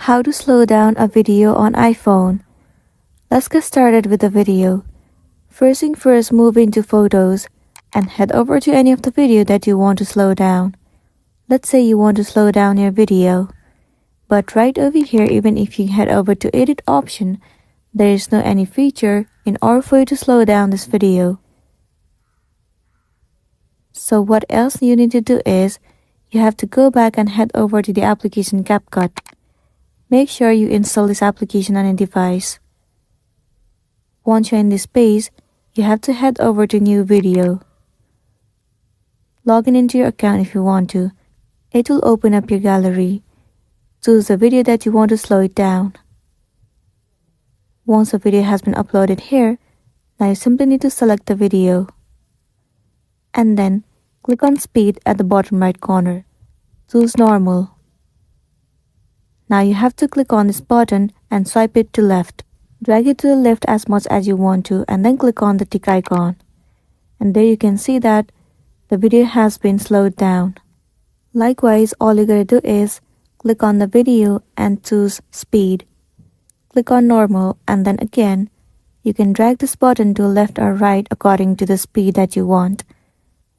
How to slow down a video on iPhone. Let's get started with the video. First thing first, move into Photos and head over to any of the video that you want to slow down. Let's say you want to slow down your video. But right over here, even if you head over to Edit option, there is no any feature in order for you to slow down this video. So what else you need to do is, you have to go back and head over to the application Capcut. Make sure you install this application on a device. Once you're in this page, you have to head over to New Video. Log in into your account if you want to. It will open up your gallery. Choose the video that you want to slow it down. Once the video has been uploaded here, now you simply need to select the video. And then, click on Speed at the bottom right corner. Choose Normal. Now you have to click on this button and swipe it to left. Drag it to the left as much as you want to and then click on the tick icon. And there you can see that the video has been slowed down. Likewise, all you gotta do is click on the video and choose Speed. Click on Normal and then again, you can drag this button to left or right according to the speed that you want.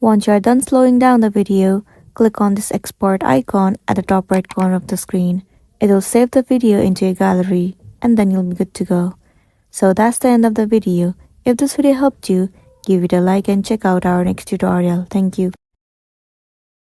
Once you are done slowing down the video, click on this export icon at the top right corner of the screen. It will save the video into your gallery and then you'll be good to go. So that's the end of the video. If this video helped you, give it a like and check out our next tutorial. Thank you.